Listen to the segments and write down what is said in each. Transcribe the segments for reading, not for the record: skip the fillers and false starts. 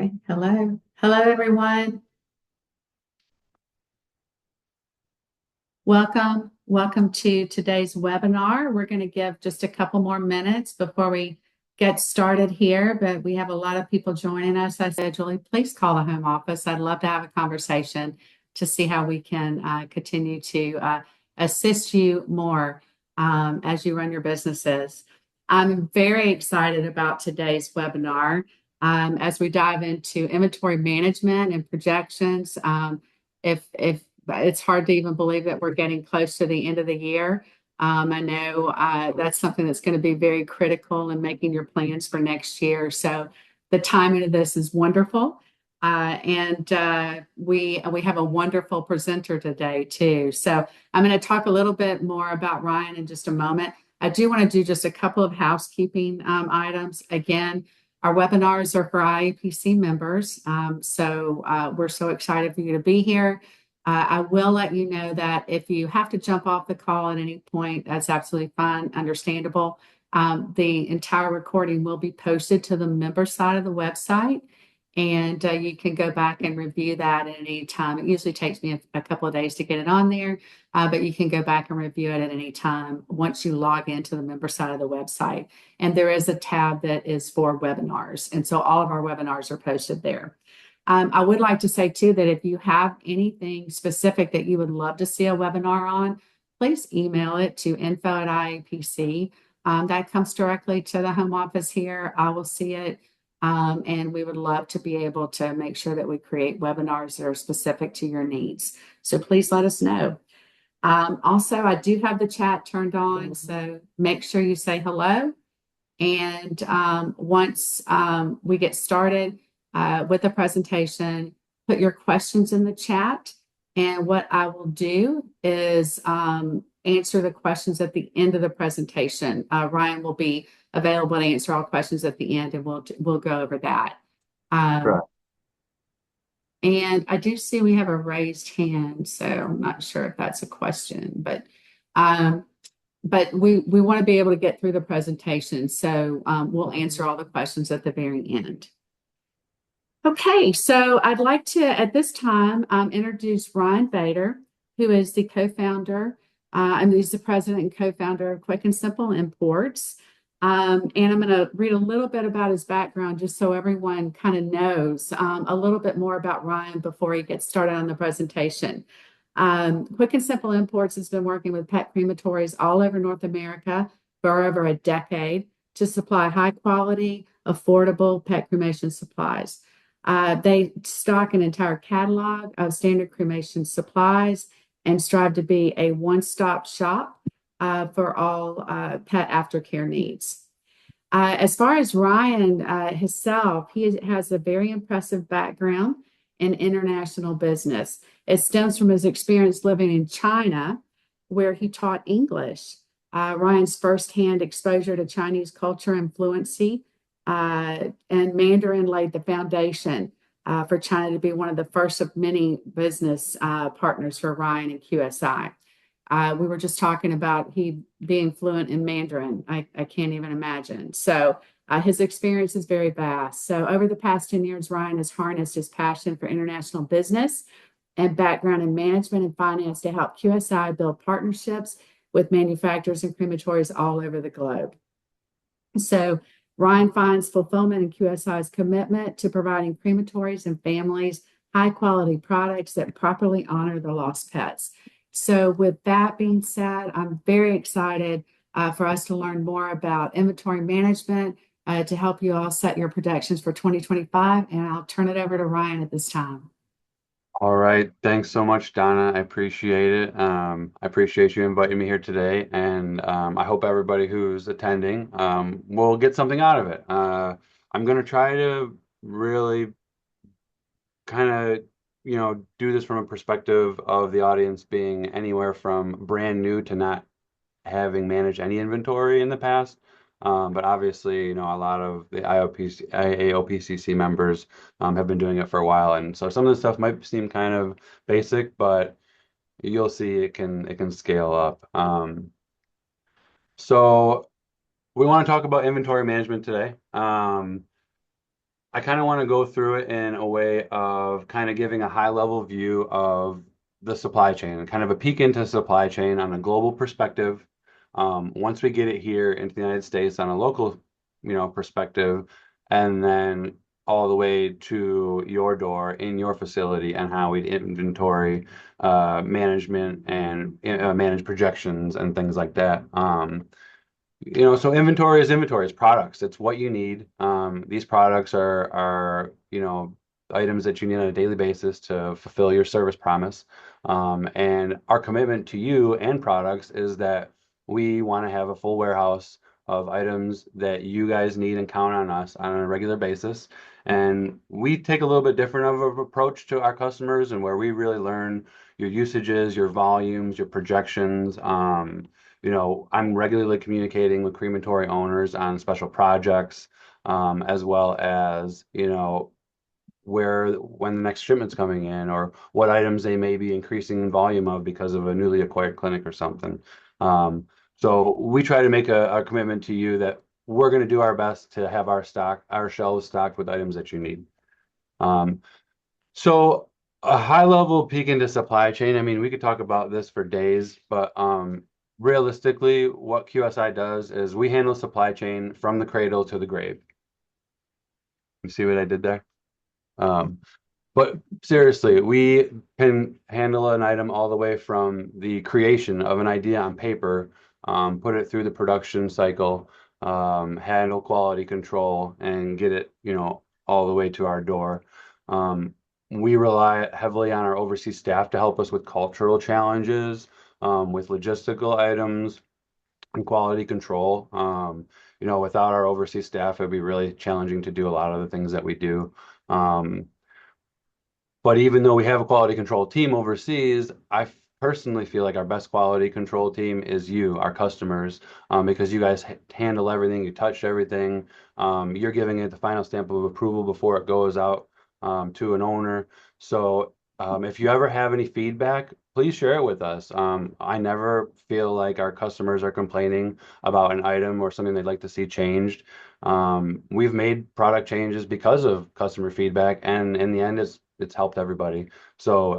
Okay, hello. Hello, everyone. Welcome to today's webinar. We're going to give just a couple more minutes before we get started here, but we have a lot of people joining us. I said, Julie, please call the home office. I'd love to have a conversation to see how we can continue to assist you more as you run your businesses. I'm very excited about today's webinar as we dive into inventory management and projections. If it's hard to even believe that we're getting close to the end of the year. I know that's something that's going to be very critical in making your plans for next year. So the timing of this is wonderful. And we have a wonderful presenter today too. So I'm going to talk a little bit more about Ryan in just a moment. I do want to do just a couple of housekeeping items. Again, our webinars are for IAPC members. So we're so excited for you to be here. I will let you know that if you have to jump off the call at any point, that's absolutely fine, understandable. The entire recording will be posted to the member side of the website, and you can go back and review that at any time. It usually takes me a couple of days to get it on there, but you can go back and review it at any time once you log into the member side of the website. And there is a tab that is for webinars, and so all of our webinars are posted there. I would like to say too that if you have anything specific that you would love to see a webinar on, please email it to info@IAPC. That comes directly to the home office here. I will see it. And we would love to be able to make sure that we create webinars that are specific to your needs. So please let us know. Also, I do have the chat turned on, so make sure you say hello. And once we get started, with the presentation, put your questions in the chat. And what I will do is answer the questions at the end of the presentation. Ryan will be available to answer all questions at the end, and we'll go over that. Right. And I do see we have a raised hand, so I'm not sure if that's a question, but we want to be able to get through the presentation, so we'll answer all the questions at the very end. Okay, so I'd like to, at this time, introduce Ryan Bator, who is the co-founder, and he's the president and co-founder of Quick and Simple Imports. And I'm going to read a little bit about his background just so everyone kind of knows a little bit more about Ryan before he gets started on the presentation. Quick and Simple Imports has been working with pet crematories all over North America for over a decade to supply high quality, affordable pet cremation supplies. They stock an entire catalog of standard cremation supplies and strive to be a one-stop shop for all pet aftercare needs. As far as Ryan himself, he has a very impressive background in international business. It stems from his experience living in China, where he taught English. Ryan's firsthand exposure to Chinese culture and fluency and Mandarin laid the foundation for China to be one of the first of many business partners for Ryan and QSI. We were just talking about he being fluent in Mandarin. I can't even imagine. So his experience is very vast. So over the past 10 years, Ryan has harnessed his passion for international business and background in management and finance to help QSI build partnerships with manufacturers and crematories all over the globe. So Ryan finds fulfillment in QSI's commitment to providing crematories and families high quality products that properly honor the lost pets. So with that being said, I'm very excited for us to learn more about inventory management to help you all set your projections for 2025. And I'll turn it over to Ryan at this time. All right. Thanks so much, Donna. I appreciate it. I appreciate you inviting me here today, and I hope everybody who's attending will get something out of it. I'm going to try to really kind of, do this from a perspective of the audience being anywhere from brand new to not having managed any inventory in the past. But obviously, a lot of the AOPCC members have been doing it for a while, and so some of the stuff might seem kind of basic, but you'll see it can scale up. So we want to talk about inventory management today. I kind of want to go through it in a way of kind of giving a high level view of the supply chain, kind of a peek into supply chain on a global perspective. Once we get it here into the United States on a local, perspective, and then all the way to your door in your facility and how we inventory management and manage projections and things like that. So inventory is inventory, it's products. It's what you need. These products are, items that you need on a daily basis to fulfill your service promise. And our commitment to you and products is that we want to have a full warehouse of items that you guys need and count on us on a regular basis. And we take a little bit different of an approach to our customers, and where we really learn your usages, your volumes, your projections. I'm regularly communicating with crematory owners on special projects, as well as, when the next shipment's coming in, or what items they may be increasing in volume of because of a newly acquired clinic or something. So we try to make a commitment to you that we're going to do our best to have our shelves stocked with items that you need. Um, so a high level peek into supply chain. I mean, we could talk about this for days, but realistically, what QSI does is we handle supply chain from the cradle to the grave. You see what I did there? Um, but seriously, we can handle an item all the way from the creation of an idea on paper, put it through the production cycle, handle quality control, and get it, all the way to our door. Um, we rely heavily on our overseas staff to help us with cultural challenges, with logistical items and quality control. Without our overseas staff, it'd be really challenging to do a lot of the things that we do. Um, but even though we have a quality control team overseas, personally feel like our best quality control team is you, our customers, because you guys handle everything, you touch everything. You're giving it the final stamp of approval before it goes out to an owner. So if you ever have any feedback, please share it with us. I never feel like our customers are complaining about an item or something they'd like to see changed. We've made product changes because of customer feedback, and in the end, it's helped everybody. So,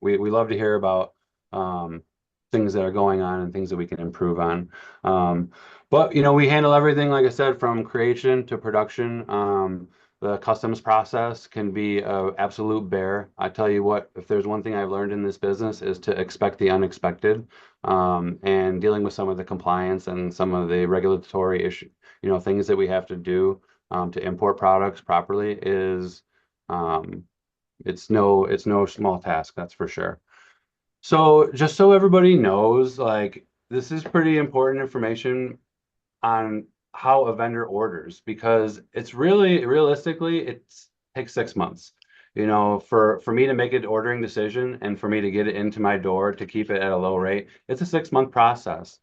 we love to hear about um, things that are going on and things that we can improve on. But we handle everything, like I said, from creation to production. The customs process can be an absolute bear. I tell you what, if there's one thing I've learned in this business is to expect the unexpected. And dealing with some of the compliance and some of the regulatory issue, things that we have to do to import products properly is um, it's no small task, that's for sure. So just so everybody knows, like, this is pretty important information on how a vendor orders, because it's really realistically it takes 6 months, for me to make an ordering decision and for me to get it into my door to keep it at a low rate. It's a 6 month process.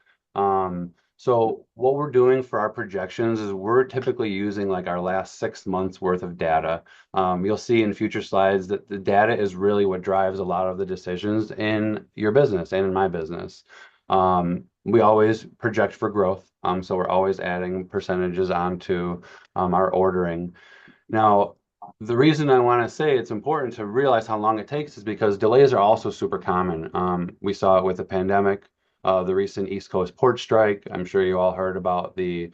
So what we're doing for our projections is we're typically using like our last 6 months worth of data. You'll see in future slides that the data is really what drives a lot of the decisions in your business and in my business. We always project for growth, so we're always adding percentages onto our ordering. Now, the reason I want to say it's important to realize how long it takes is because delays are also super common. We saw it with the pandemic, the recent East Coast port strike. I'm sure you all heard about the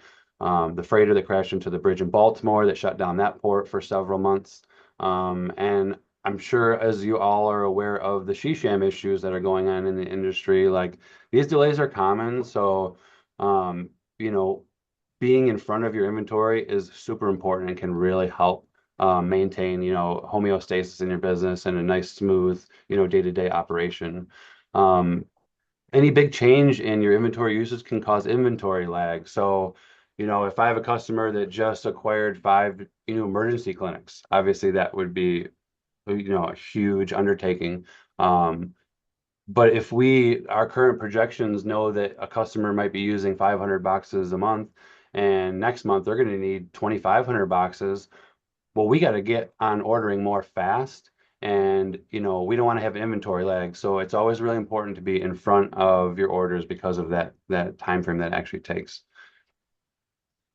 freighter that crashed into the bridge in Baltimore that shut down that port for several months. And I'm sure, as you all are aware of the Shisham issues that are going on in the industry, like, these delays are common. So, you know, being in front of your inventory is super important and can really help maintain, homeostasis in your business and a nice, smooth, day-to-day operation. Um, any big change in your inventory uses can cause inventory lag. So, if I have a customer that just acquired five, emergency clinics, obviously that would be, a huge undertaking. But if our current projections know that a customer might be using 500 boxes a month, and next month they're going to need 2,500 boxes, well, we got to get on ordering more fast. And, we don't want to have inventory lag. So it's always really important to be in front of your orders because of that time frame that actually takes.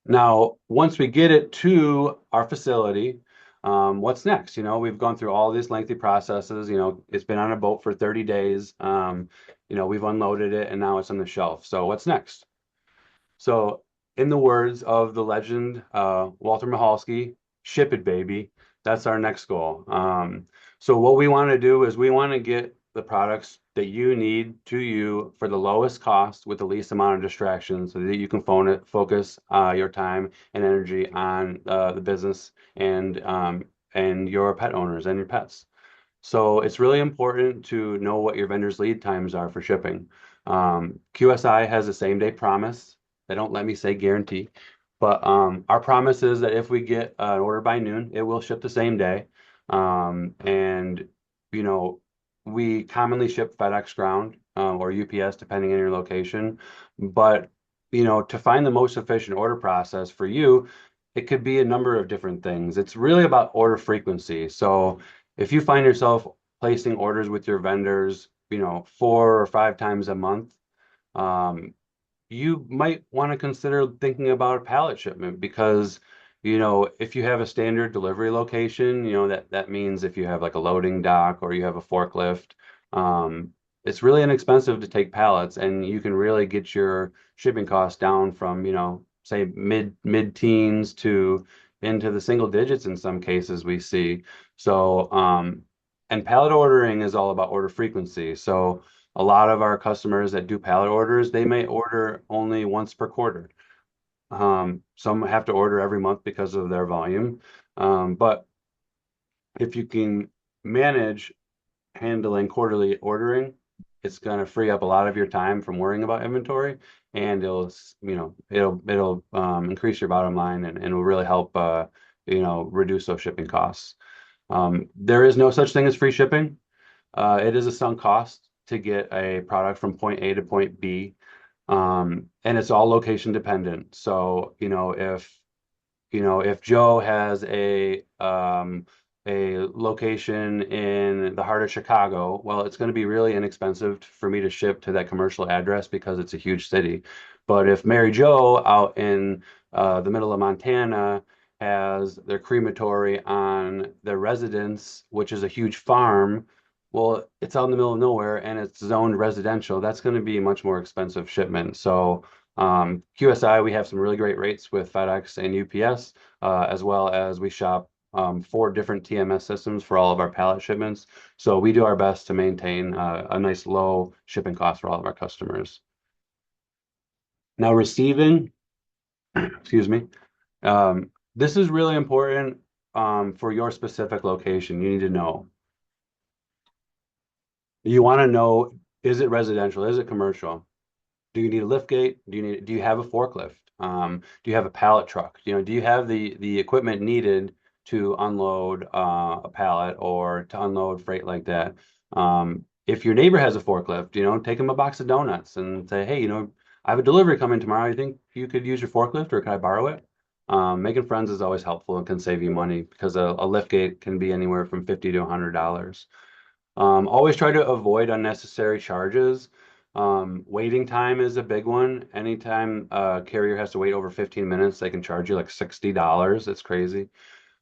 Now, once we get it to our facility, What's next? We've gone through all these lengthy processes. It's been on a boat for 30 days. We've unloaded it and now it's on the shelf. So what's next? So, in the words of the legend, Walter Mahalski, ship it, baby. That's our next goal. So, what we want to do is we want to get the products that you need to you for the lowest cost with the least amount of distractions so that you can focus your time and energy on the business and your pet owners and your pets. So it's really important to know what your vendor's lead times are for shipping. QSI has a same day promise. They don't let me say guarantee, but our promise is that if we get an order by noon, it will ship the same day. And you know, we commonly ship FedEx Ground or UPS depending on your location. But to find the most efficient order process for you, it could be a number of different things. It's really about order frequency. So if you find yourself placing orders with your vendors, 4 or 5 times a month, um, you might want to consider thinking about a pallet shipment because, if you have a standard delivery location, that means if you have like a loading dock or you have a forklift, um, it's really inexpensive to take pallets and you can really get your shipping costs down from, say mid teens to into the single digits in some cases we see. So, and pallet ordering is all about order frequency. So, a lot of our customers that do pallet orders, they may order only once per quarter. Some have to order every month because of their volume. But if you can manage handling quarterly ordering, it's going to free up a lot of your time from worrying about inventory, and it'll increase your bottom line and will really help reduce those shipping costs. There is no such thing as free shipping. It is a sunk cost to get a product from point A to point B. And it's all location dependent. So, if Joe has a location in the heart of Chicago, well, it's going to be really inexpensive for me to ship to that commercial address because it's a huge city. But if Mary Jo out in the middle of Montana has their crematory on their residence, which is a huge farm, well, it's out in the middle of nowhere and it's zoned residential. That's going to be a much more expensive shipment. So QSI, we have some really great rates with FedEx and UPS, as well as we shop 4 different TMS systems for all of our pallet shipments. So we do our best to maintain a nice low shipping cost for all of our customers. Now receiving, excuse me, this is really important for your specific location. You need to know. You want to know, is it residential? Is it commercial? Do you need a lift gate? Do you have a forklift? Do you have a pallet truck? Do you have the equipment needed to unload a pallet or to unload freight like that? If your neighbor has a forklift, take them a box of donuts and say, hey, I have a delivery coming tomorrow. You think you could use your forklift or can I borrow it? Making friends is always helpful and can save you money because a lift gate can be anywhere from $50 to $100. Always try to avoid unnecessary charges. Waiting time is a big one. Anytime a carrier has to wait over 15 minutes, they can charge you like $60. It's crazy.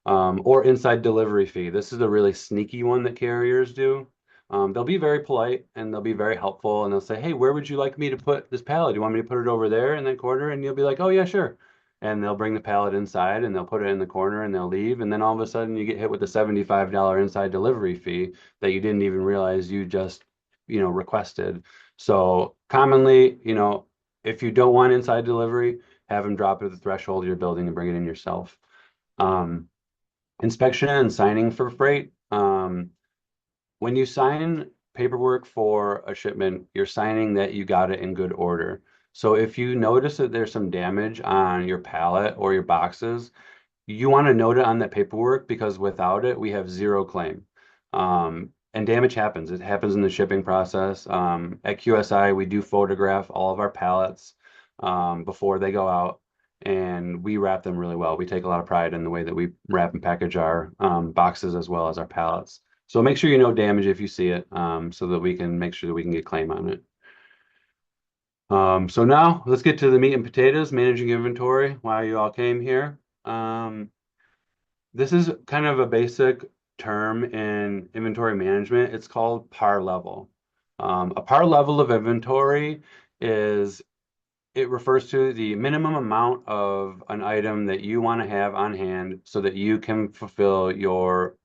Or inside delivery fee. This is a really sneaky one that carriers do. They'll be very polite and they'll be very helpful and they'll say, hey, where would you like me to put this pallet? Do you want me to put it over there in that corner? And you'll be like, oh, yeah, sure. And they'll bring the pallet inside and they'll put it in the corner and they'll leave. And then all of a sudden you get hit with a $75 inside delivery fee that you didn't even realize you just, requested. So commonly, if you don't want inside delivery, have them drop it at the threshold of your building and bring it in yourself. Inspection and signing for freight. When you sign paperwork for a shipment, you're signing that you got it in good order. So if you notice that there's some damage on your pallet or your boxes, you want to note it on that paperwork because without it, we have zero claim. And damage happens. It happens in the shipping process. At QSI, we do photograph all of our pallets before they go out, and we wrap them really well. We take a lot of pride in the way that we wrap and package our boxes as well as our pallets. So make sure you know damage if you see it, so that we can make sure that we can get claim on it. So now let's get to the meat and potatoes, managing inventory, why you all came here. This is kind of a basic term in inventory management. It's called par level. A par level of inventory is it refers to the minimum amount of an item that you want to have on hand so that you can fulfill your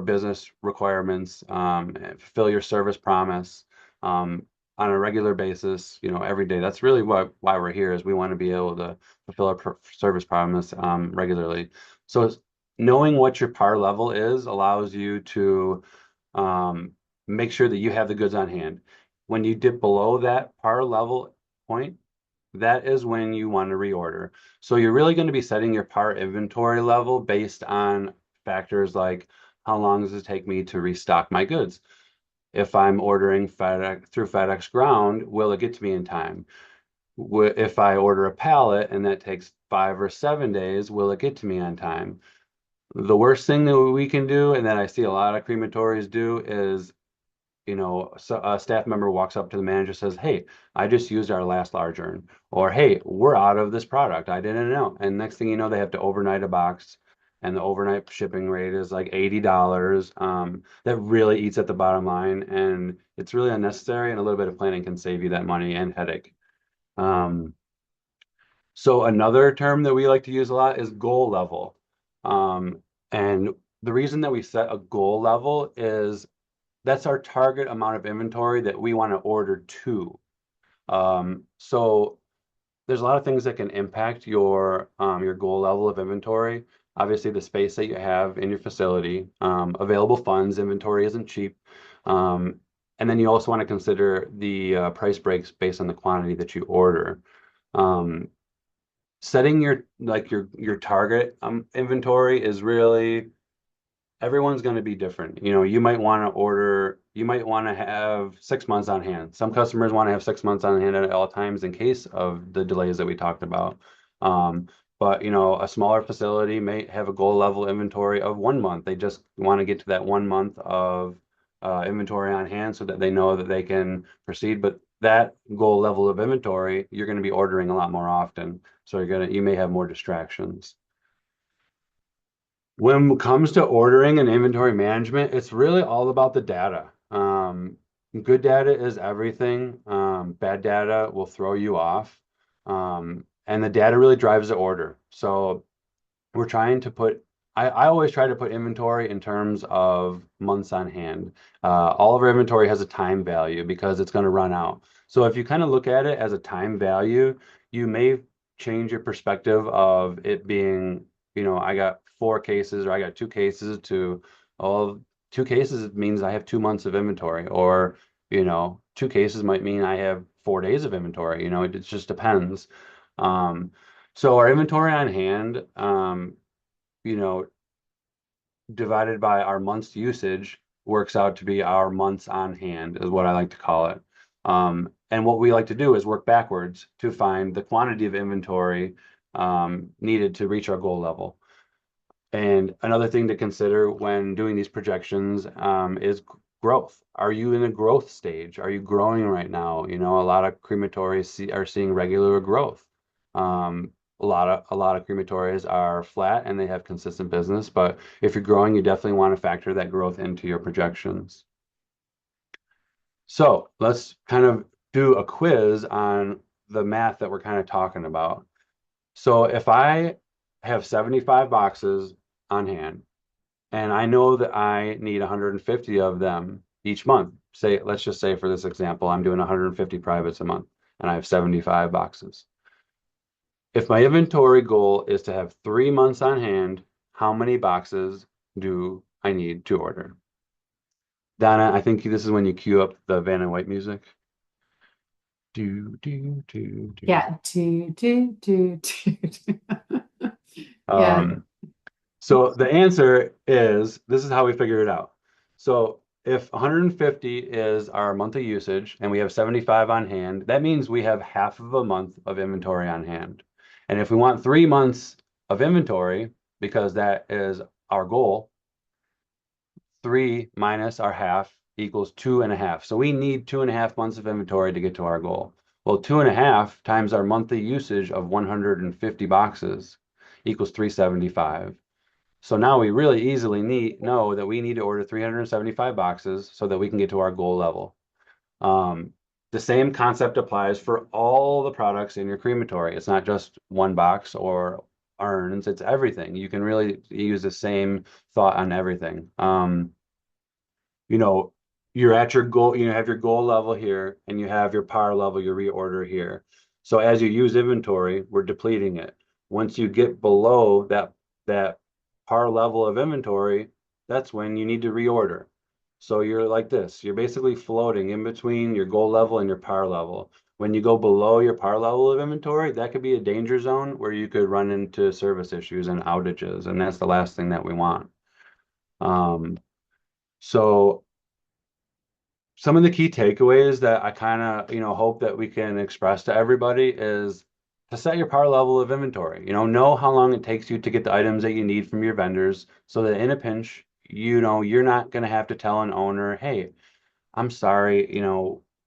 business requirements, and fulfill your service promise um, on a regular basis, every day. That's really why we're here is we want to be able to fulfill our service promise regularly. So knowing what your par level is allows you to um, make sure that you have the goods on hand. When you dip below that par level point, that is when you want to reorder. So you're really going to be setting your par inventory level based on factors like how long does it take me to restock my goods? If I'm ordering FedEx through FedEx Ground, will it get to me in time? If I order a pallet and that takes 5 or 7 days, will it get to me on time? The worst thing that we can do, and that I see a lot of crematories do, is so a staff member walks up to the manager says, "Hey, I just used our last large urn," or "Hey, we're out of this product. I didn't know." And next thing you know, they have to overnight a box, and the overnight shipping rate is like $80. That really eats at the bottom line, and it's really unnecessary. And a little bit of planning can save you that money and headache. Um, so another term that we like to use a lot is goal level. And the reason that we set a goal level is that's our target amount of inventory that we want to order to. So there's a lot of things that can impact your goal level of inventory. Obviously, the space that you have in your facility, available funds, inventory isn't cheap. Um, and then you also want to consider the price breaks based on the quantity that you order. Um, Setting your target inventory is really everyone's going to be different. You might want to have 6 months on hand. Some customers want to have 6 months on hand at all times in case of the delays that we talked about. Um, but a smaller facility may have a goal level inventory of 1 month. They just want to get to that 1 month of inventory on hand so that they know that they can proceed. But that goal level of inventory, you're going to be ordering a lot more often. So you may have more distractions. When it comes to ordering and inventory management, it's really all about the data. Good data is everything. Bad data will throw you off. And the data really drives the order. So we're trying to put, I always try to put inventory in terms of months on hand. All of our inventory has a time value because it's going to run out. So if you kind of look at it as a time value, you may change your perspective of it being, I got 4 cases or I got 2 cases to, oh, 2 cases means I have 2 months of inventory, or, 2 cases might mean I have 4 days of inventory. It just depends. Um, so our inventory on hand, you know, divided by our month's usage works out to be our months on hand, is what I like to call it. And what we like to do is work backwards to find the quantity of inventory needed to reach our goal level. And another thing to consider when doing these projections is growth. Are you in a growth stage? Are you growing right now? A lot of crematories are seeing regular growth. A lot of crematories are flat and they have consistent business, but if you're growing, you definitely want to factor that growth into your projections. So let's kind of do a quiz on the math that we're kind of talking about. So if I have 75 boxes on hand, and I know that I need 150 of them each month. Let's just say for this example, I'm doing 150 privates a month and I have 75 boxes. If my inventory goal is to have 3 months on hand, how many boxes do I need to order? Donna, I think this is when you cue up the Van and White music. Do, do, do, do. Yeah, do. Yeah, Um, So the answer is, this is how we figure it out. So if 150 is our monthly usage and we have 75 on hand, that means we have half of a month of inventory on hand. And if we want 3 months of inventory, because that is our goal, 3 minus our half equals 2.5. So we need 2.5 months of inventory to get to our goal. Well, 2.5 times our monthly usage of 150 boxes equals 375. So now we really easily know that we need to order 375 boxes so that we can get to our goal level. Um, the same concept applies for all the products in your crematory. It's not just one box or urns, it's everything. You can really use the same thought on everything. You know, you're at your goal, you have your goal level here and you have your par level, your reorder here. So as you use inventory, we're depleting it. Once you get below that par level of inventory, that's when you need to reorder. So you're like this, you're basically floating in between your goal level and your par level. When you go below your par level of inventory, that could be a danger zone where you could run into service issues and outages, and that's the last thing that we want. Um, so some of the key takeaways that I kind of, hope that we can express to everybody is to set your power level of inventory. Know how long it takes you to get the items that you need from your vendors so that in a pinch, you're not going to have to tell an owner, hey, I'm sorry,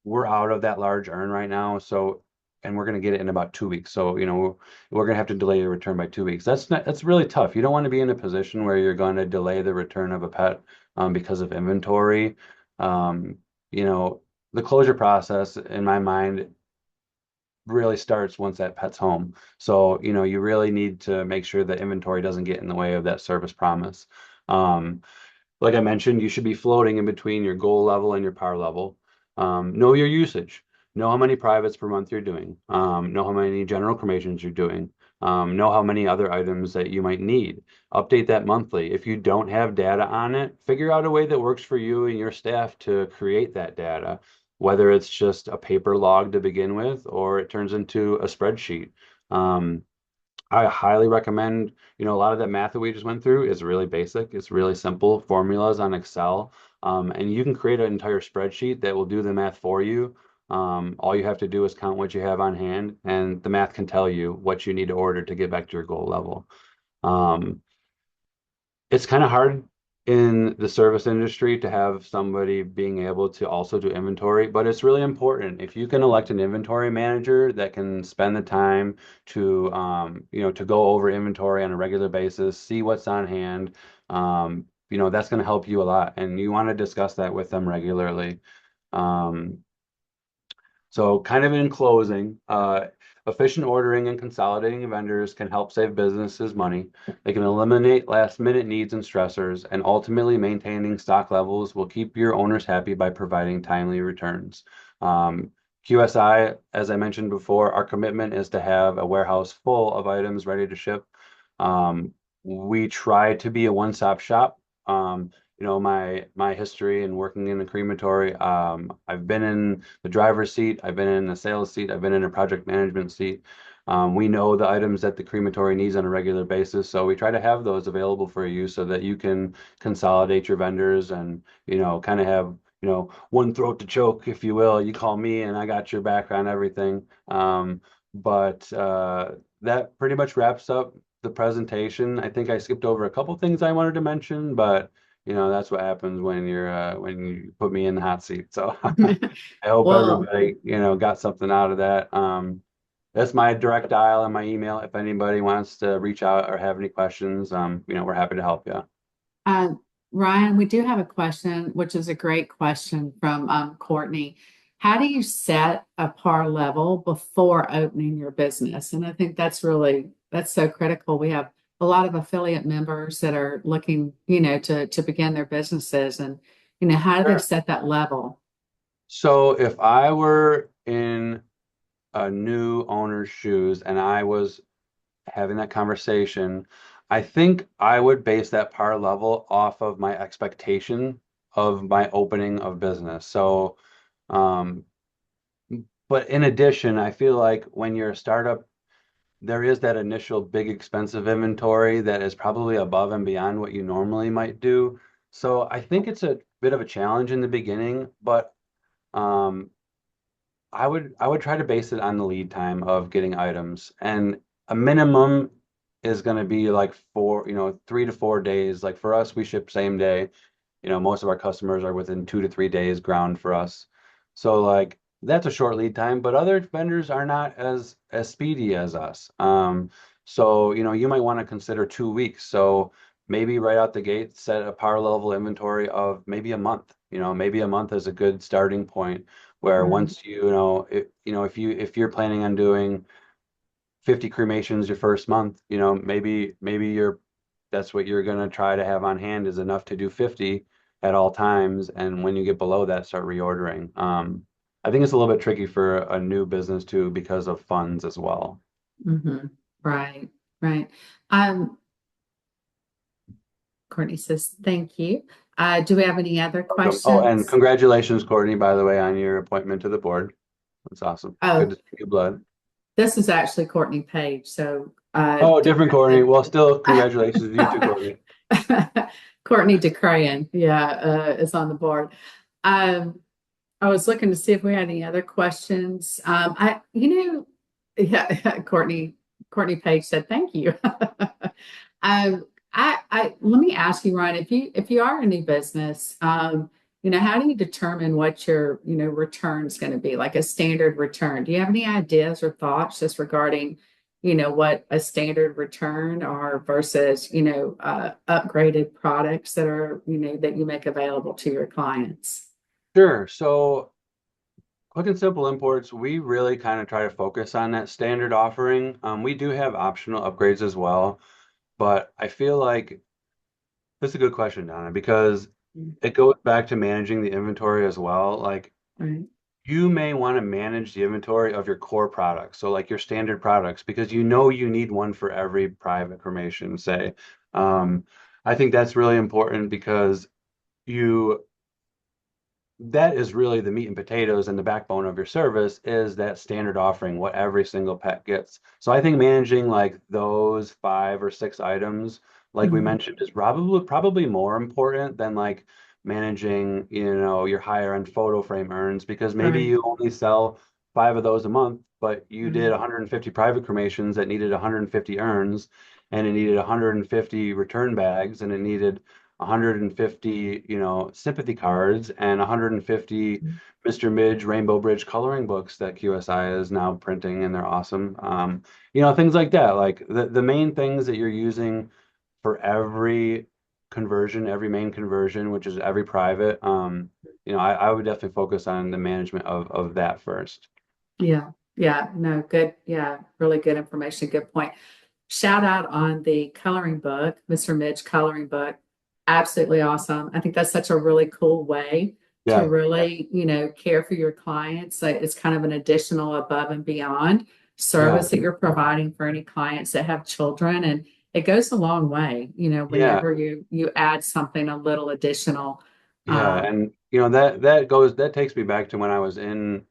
we're out of that large urn right now. So, and we're going to get it in about 2 weeks. So, we're going to have to delay your return by 2 weeks. That's really tough. You don't want to be in a position where you're going to delay the return of a pet because of inventory. Um, you know, the closure process, in my mind, really starts once that pet's home. So, you really need to make sure that inventory doesn't get in the way of that service promise. Um, like I mentioned, you should be floating in between your goal level and your power level. Know your usage. Know how many privates per month you're doing. Know how many general cremations you're doing. Know how many other items that you might need. Update that monthly. If you don't have data on it, figure out a way that works for you and your staff to create that data, whether it's just a paper log to begin with or it turns into a spreadsheet. Um, I highly recommend, a lot of that math that we just went through is really basic. It's really simple formulas on Excel. And you can create an entire spreadsheet that will do the math for you. All you have to do is count what you have on hand, and the math can tell you what you need to order to get back to your goal level. Um, it's kind of hard in the service industry to have somebody being able to also do inventory, but it's really important. If you can elect an inventory manager that can spend the time to, to go over inventory on a regular basis, see what's on hand, that's going to help you a lot. And you want to discuss that with them regularly. Um, so kind of in closing, efficient ordering and consolidating vendors can help save businesses money. They can eliminate last minute needs and stressors, and ultimately maintaining stock levels will keep your owners happy by providing timely returns. QSI, as I mentioned before, our commitment is to have a warehouse full of items ready to ship. Um, we try to be a one-stop shop. My history in working in the crematory, I've been in the driver's seat, I've been in the sales seat, I've been in a project management seat. We know the items that the crematory needs on a regular basis, so we try to have those available for you so that you can consolidate your vendors and, kind of have, one throat to choke, if you will. You call me and I got your back on everything. But that pretty much wraps up the presentation. I think I skipped over a couple things I wanted to mention, but that's what happens when you put me in the hot seat. So I hope Well, everybody, got something out of that. That's my direct dial and my email. If anybody wants to reach out or have any questions, we're happy to help you. uh, Ryan, we do have a question, which is a great question from Courtney. How do you set a par level before opening your business? And I think that's so critical. We have a lot of affiliate members that are looking, to begin their businesses and, how do they Sure. set that level? So if I were in a new owner's shoes and I was having that conversation, I think I would base that par level off of my expectation of my opening of business. So, um, but in addition, I feel like when you're a startup, there is that initial big expensive inventory that is probably above and beyond what you normally might do. So I think it's a bit of a challenge in the beginning, but um, I would try to base it on the lead time of getting items, and a minimum is going to be like 3 to 4 days. Like for us, we ship same day. Most of our customers are within 2 to 3 days ground for us. So like that's a short lead time, but other vendors are not as speedy as us. So you might want to consider 2 weeks. So maybe right out the gate, set a power level inventory of maybe a month. Maybe a month is a good starting point where Right. once if you're planning on doing 50 cremations your first month, maybe that's what you're going to try to have on hand is enough to do 50 at all times. And when you get below that, start reordering. I think it's a little bit tricky for a new business too because of funds as well. Hmm. Right. Right. Um, Courtney says, thank you. Do we have any other Welcome. Oh, and questions? congratulations, Courtney, by the way, on your appointment to the board. That's awesome. Good Oh, to see you, blood. this is actually Courtney Page. So, Oh, don't different Courtney. Well, still congratulations to you too, have Courtney. to. Courtney DeCrayon, yeah, is on the board. Um, I was looking to see if we had any other questions. Yeah, Courtney Page said thank you. Let me ask you, Ryan, if you are a new business, how do you determine what your, return is going to be, like a standard return? Do you have any ideas or thoughts just regarding, what a standard return are versus, upgraded products that are, that you make available to your clients? Sure. So, quick and simple imports, we really kind of try to focus on that standard offering. We do have optional upgrades as well, but I feel like that's a good question, Donna, because it goes back to managing the inventory as well. Like Right. you may want to manage the inventory of your core products, so like your standard products, because you need one for every private cremation, say. Um, I think that's really important because you that is really the meat and potatoes and the backbone of your service is that standard offering, what every single pet gets. So I think managing like those 5 or 6 items, like we Mhm. mentioned, is probably more important than like managing, your higher end photo frame urns because maybe Right. you only sell 5 of those a month, but you did Right. 150 private cremations that needed 150 urns and it needed 150 return bags and it needed 150, sympathy cards and 150 Mr. Midge Rainbow Bridge coloring books that QSI is now printing, and they're awesome. Things like that. Like the main things that you're using for every conversion, every main conversion, which is every private. I would definitely focus on the management of that first. Yeah. Yeah. No, good. Yeah. Really good information. Good point. Shout out on the coloring book, Mr. Midge coloring book. Absolutely awesome. I think that's such a really cool way to Yeah, really, care for your clients. Like, it's kind of an additional above and beyond yeah, service that you're providing for any clients that have children. And it goes a long way, yeah. whenever you add something a little additional. Yeah, Um, and that takes me back to when I was in,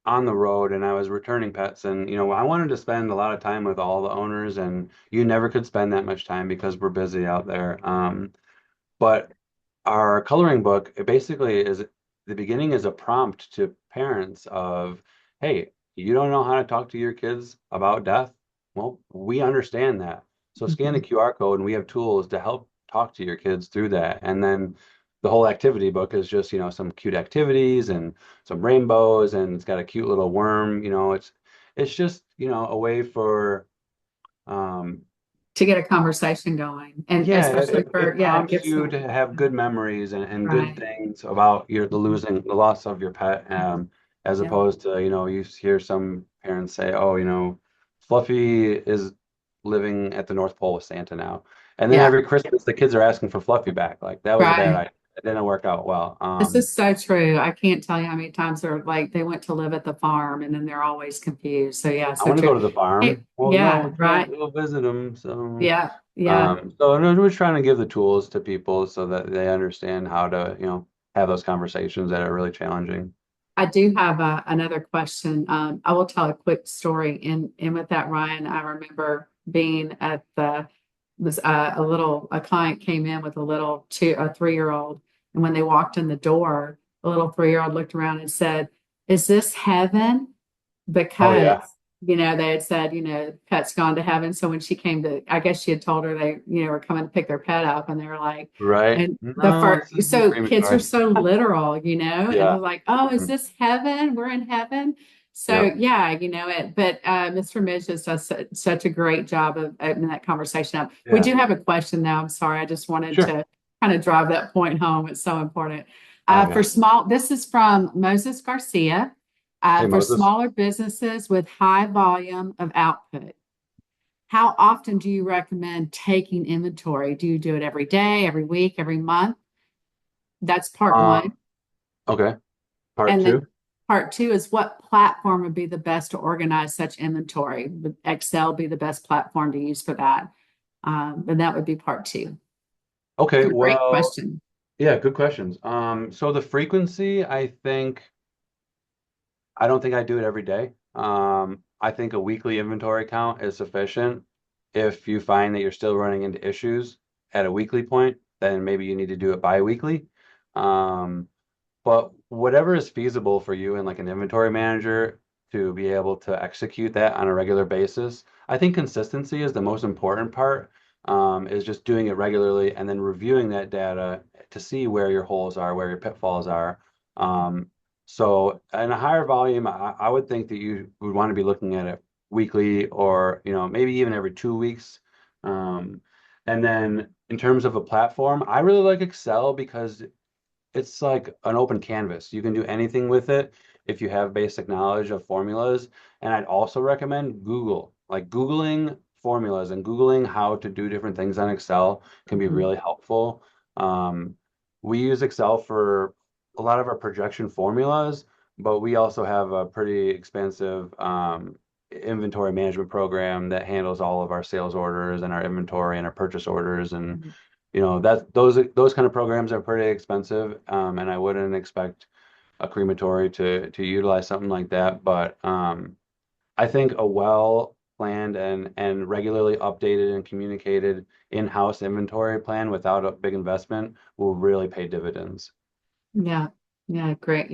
on the road and I was returning pets and I wanted to spend a lot of time with all the owners and you never could spend that much time because we're busy out there. But our coloring book, it basically is the beginning is a prompt to parents of, hey, you don't know how to talk to your kids about death? Well, we understand that. So scan the mhm. QR code and we have tools to help talk to your kids through that. And then the whole activity book is just, some cute activities and some rainbows and it's got a cute little worm, it's just, a way for um To get a conversation going, and yeah, especially it for, yeah, it prompts gives you them, to have good memories and good right. things about the loss of your pet, as Yeah. opposed to, you hear some parents say, oh, Fluffy is living at the North Pole with Santa now. And then Yeah. every Christmas the kids are asking for Fluffy back. Like that was a bad Right. idea. It didn't work out well. This is so true. I can't tell you how many times they're like they went to live at the farm and then they're always confused. So yeah, I so want to go true. to the Hey, farm. Well, no, yeah, we can't right. go visit them. So, Yeah, yeah. no, we're trying to give the tools to people so that they understand how to, have those conversations that are really challenging. I do have another question. I will tell a quick story in with that, Ryan. I remember being at the was a client came in with a 3-year-old, and when they walked in the door, the little 3-year-old looked around and said, "Is this heaven?" Oh Because yeah, they had said, pet's gone to heaven. So when she came to, I guess she had told her they, were coming to pick their pet up, and they were like, right. and the No, this first, isn't so kids are crematory. so literal, and they're Yeah. like, "Oh, is Mhm. this heaven? We're in heaven." So Yep. yeah, but Mr. Midge just does such a great job of opening that conversation up. We Yeah. do have a question now. I'm sorry. I just wanted Sure. to kind of drive that point home. It's so important. Oh For yeah. small, this is from Moses Garcia. Hey For Moses. smaller businesses with high volume of output, how often do you recommend taking inventory? Do you do it every day, every week, every month? That's part one. Um, okay. Part And then two. part two is what platform would be the best to organize such inventory? Would Excel be the best platform to use for that? And that would be part two. Okay, Great well, question. yeah, good questions. So the frequency, I don't think I do it every day. I think a weekly inventory count is sufficient. If you find that you're still running into issues at a weekly point, then maybe you need to do it bi-weekly. Um, But whatever is feasible for you and like an inventory manager to be able to execute that on a regular basis, I think consistency is the most important part, is just doing it regularly and then reviewing that data to see where your holes are, where your pitfalls are. Um, so in a higher volume, I would think that you would want to be looking at it weekly or, maybe even every 2 weeks. Um, and then in terms of a platform, I really like Excel because it's like an open canvas. You can do anything with it if you have basic knowledge of formulas. And I'd also recommend Google. Like Googling formulas and Googling how to do different things on Excel can be Mhm. really helpful. Um, we use Excel for a lot of our projection formulas, but we also have a pretty expensive inventory management program that handles all of our sales orders and our inventory and our purchase orders and that those kind of programs are pretty expensive, and I wouldn't expect a crematory to utilize something like that. But I think a well planned and regularly updated and communicated in-house inventory plan without a big investment will really pay dividends. Yeah, yeah, great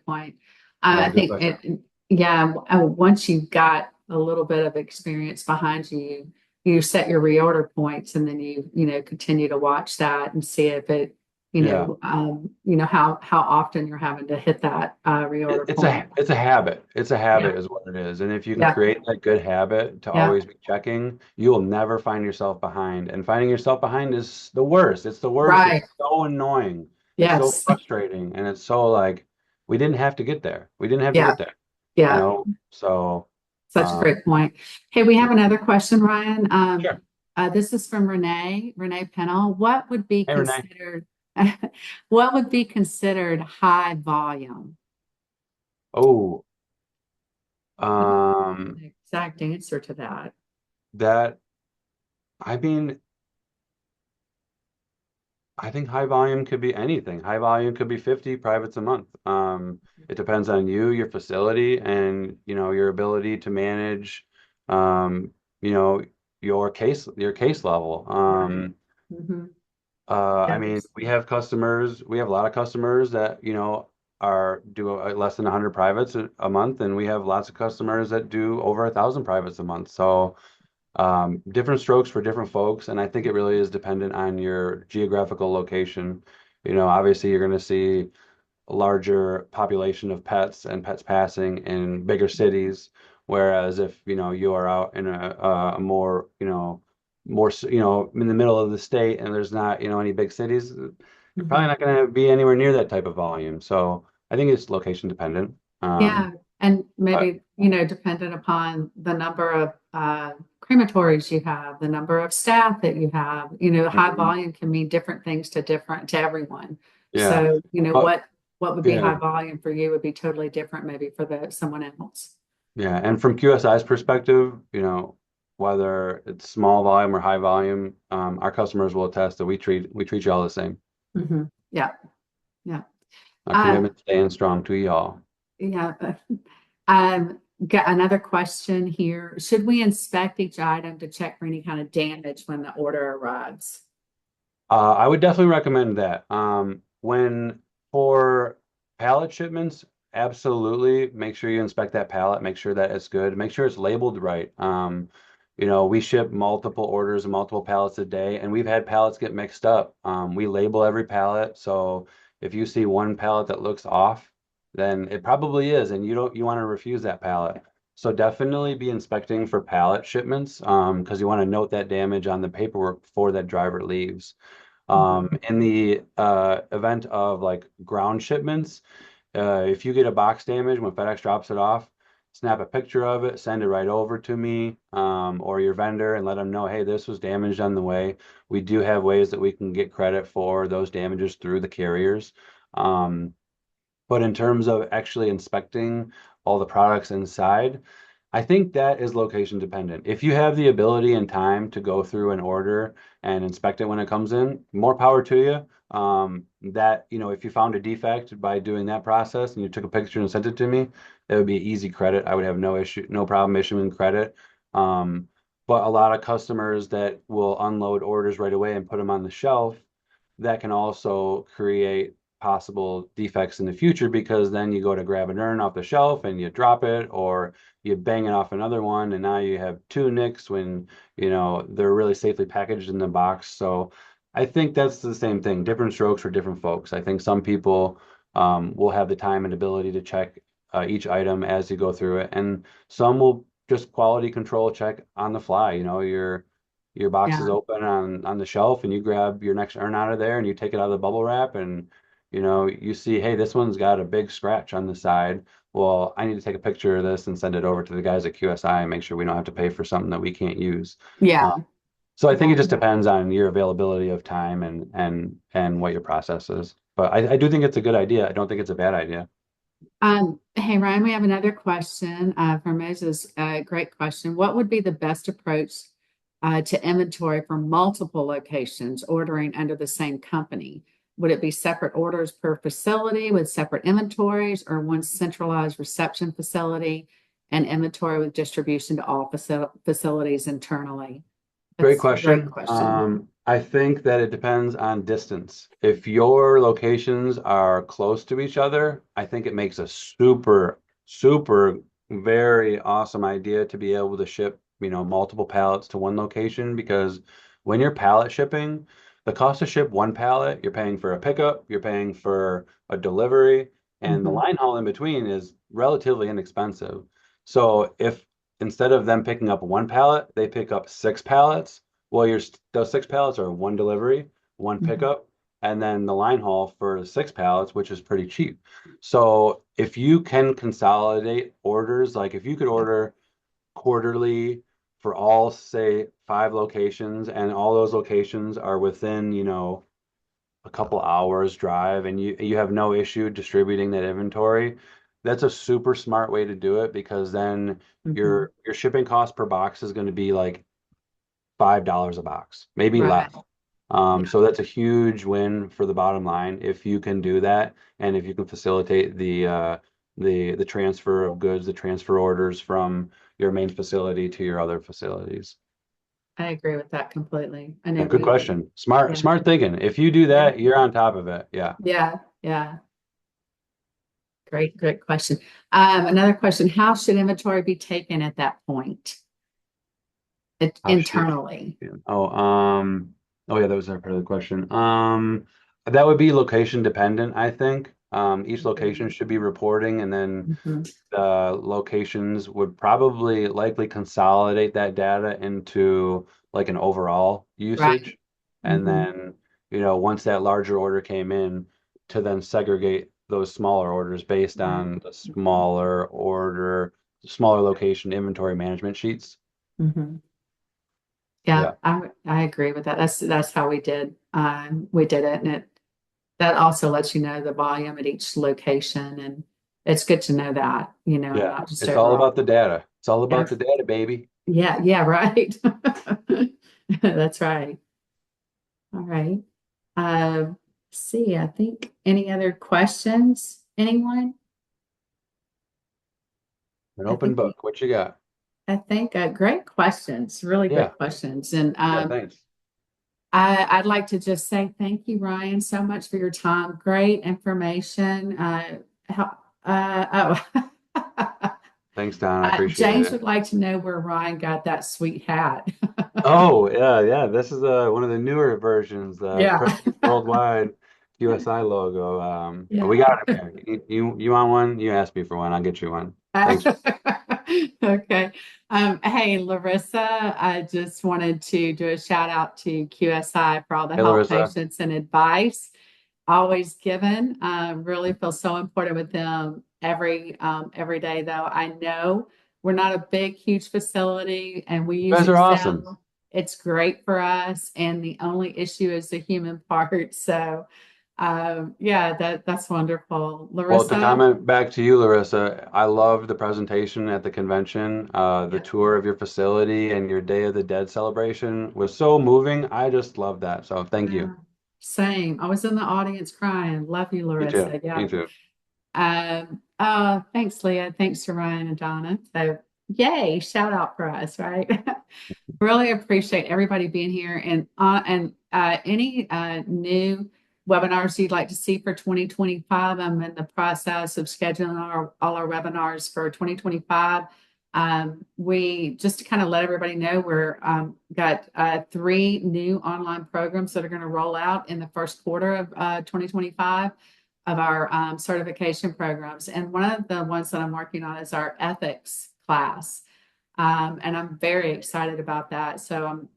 point. Yeah, I good think question. yeah, once you've got a little bit of experience behind you, you set your reorder points and then you continue to watch that and see if it, Yeah. how often you're having to hit that reorder It's point. a habit. It's a Yeah, habit is what it is. And if you can yeah, create that good habit to yeah, always be checking, you will never find yourself behind. And finding yourself behind is the worst. It's the worst. right. It's so annoying. It's so Yes, frustrating. And it's so like we didn't have to get there. We didn't have to yeah, get there, you yeah. know? So Such a um great point. Hey, we have another question, Ryan. sure. This is from Renee Pennell. What would be Hey Renee. considered, what would be considered high volume? Oh, I don't know um the exact answer to that. that I mean I think high volume could be anything. High volume could be 50 privates a month. It depends on you, your facility, and your ability to manage, um, you know, your case level. Right. Hmm. I Yeah, mean, there's, we have a lot of customers that, are do less than 100 privates a month, and we have lots of customers that do over 1,000 privates a month. So different strokes for different folks, and I think it really is dependent on your geographical location. Obviously, you're going to see a larger population of pets and pets passing in bigger cities, whereas if you are out in a more in the middle of the state and there's not any big cities, you're probably mhm. not going to be anywhere near that type of volume. So I think it's location dependent. Yeah. And But maybe, dependent upon the number of crematories you have, the number of staff that you have, high mhm, volume can mean different things to everyone. yeah, So, but what would be high yeah. volume for you would be totally different maybe for someone else. Yeah, and from QSI's perspective, whether it's small volume or high volume, our customers will attest that we treat you all the same. Hmm. Yeah, yeah. Our Uh, commitment staying strong to y'all. yeah. Got another question here. Should we inspect each item to check for any kind of damage when the order arrives? I would definitely recommend that. When for pallet shipments, absolutely make sure you inspect that pallet, make sure that it's good, make sure it's labeled right. We ship multiple orders and multiple pallets a day, and we've had pallets get mixed up. We label every pallet, so if you see one pallet that looks off, then it probably is, and you want to refuse that pallet. So definitely be inspecting for pallet shipments, because you want to note that damage on the paperwork before that driver leaves. Mhm. In the event of like ground shipments, if you get a box damage when FedEx drops it off, snap a picture of it, send it right over to me, or your vendor, and let them know, hey, this was damaged on the way. We do have ways that we can get credit for those damages through the carriers. Um, but in terms of actually inspecting all the products inside, I think that is location dependent. If you have the ability and time to go through an order and inspect it when it comes in, more power to you. If you found a defect by doing that process and you took a picture and sent it to me, it would be easy credit. I would have no issue, no problem issuing credit. Um, but a lot of customers that will unload orders right away and put them on the shelf, that can also create possible defects in the future, because then you go to grab an urn off the shelf and you drop it, or you bang it off another one, and now you have two nicks when they're really safely packaged in the box. So I think that's the same thing, different strokes for different folks. I think some people will have the time and ability to check each item as you go through it, and some will just quality control check on the fly. Your box is Yeah, open on the shelf, and you grab your next urn out of there and you take it out of the bubble wrap, and you see, hey, this one's got a big scratch on the side. Well, I need to take a picture of this and send it over to the guys at QSI and make sure we don't have to pay for something that we can't use. yeah, Uh, so I think yeah. it just depends on your availability of time and what your process is. But I do think it's a good idea. I don't think it's a bad idea. Hey, Ryan, we have another question from Moses. Great question. What would be the best approach to inventory for multiple locations ordering under the same company? Would it be separate orders per facility with separate inventories, or one centralized reception facility and inventory with distribution to all facilities internally? Great That's a great question. question. I think that it depends on distance. If your locations are close to each other, I think it makes a super, super, very awesome idea to be able to ship, multiple pallets to one location, because when you're pallet shipping, the cost to ship one pallet, you're paying for a pickup, you're paying for a delivery, and the Mhm. line haul in between is relatively inexpensive. So if instead of them picking up one pallet, they pick up six pallets. Well, those six pallets are one delivery, one Mhm. pickup, and then the line haul for the six pallets, which is pretty cheap. So if you can consolidate orders, like if you could order quarterly for all, say, five locations, and all those locations are within, a couple hours drive, and you have no issue distributing that inventory, that's a super smart way to do it, because then Mhm. your shipping cost per box is going to be like $5 a box, maybe less. Right. Yeah, So that's a huge win for the bottom line if you can do that, and if you can facilitate the transfer of goods, the transfer orders from your main facility to your other facilities. I agree with that completely. I know Yeah, good question. Smart, yeah, smart thinking. If you do yeah, that, you're on top of it. Yeah. yeah, yeah. Great question. Another question, how should inventory be taken at that point How should it? internally? Yeah. Oh yeah, that was our part of the question. That would be location dependent, I think. Each location should be reporting, and then Mhm. the locations would probably likely consolidate that data into like an overall Right. usage. And Hmm. then, once that larger order came in, to then segregate those smaller orders based Right. on the smaller location inventory management sheets. Hmm. Yeah, Yeah. I agree with that. That's how we did it, and it that also lets you know the volume at each location, and it's good to know that, and Yeah. not just It's all overall. about the data. It's all Yeah, about the data, baby. yeah, yeah, right. That's right. All right. See, I think any other questions? Anyone? An I open think book. What you got? great questions, really Yeah. great questions. And Yeah. Thanks. I'd like to just say thank you, Ryan, so much for your time. Great information. How, oh, Thanks, Don. I appreciate James it. would like to know where Ryan got that sweet hat. Oh, yeah, yeah. This is one of the newer versions, Yeah. purchased worldwide. QSI logo. We Yeah. got it here. You want one? You asked me for one. I'll get you one. Thanks. Okay. Hey, Larissa, I just wanted to do a shout out to QSI for all the Hey, help, Larissa. patience, and advice always given. Really feel so important with them every day, though. I know we're not a big, huge facility and we You use guys are awesome. Excel. It's great for us, and the only issue is the human part. So, yeah, that's wonderful. Well, to Larissa, comment back to you, Larissa, I loved the presentation at the convention. The yeah. tour of your facility and your Day of the Dead celebration was so moving. I just love that. So thank you. Yeah, same. I was in the audience crying. Love you, Me too. Larissa. Me Yeah. too. Thanks, Leah. Thanks to Ryan and Donna. So, yay, shout out for us, right? Really appreciate everybody being here and any new webinars you'd like to see for 2025. I'm in the process of scheduling all our webinars for 2025. We just to kind of let everybody know we're got three new online programs that are going to roll out in the first quarter of 2025 of our certification programs. And one of the ones that I'm working on is our ethics class. And I'm very excited about that. So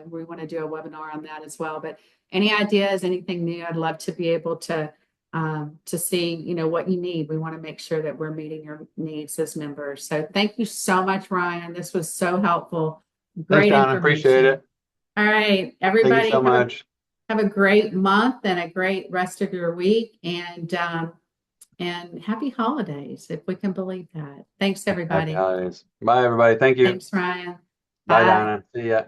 we want to do a webinar on that as well. But any ideas, anything new, I'd love to be able to see, what you need. We want to make sure that we're meeting your needs as members. So thank you so much, Ryan. This was so helpful. Thanks, Great Donna. Appreciate information. it. All right, Thank you everybody, so much. have a great month and a great rest of your week. And happy holidays, if we can believe that. Thanks, Happy everybody. holidays. Bye, everybody. Thank you. Thanks, Ryan. Bye, Bye. Donna. See ya.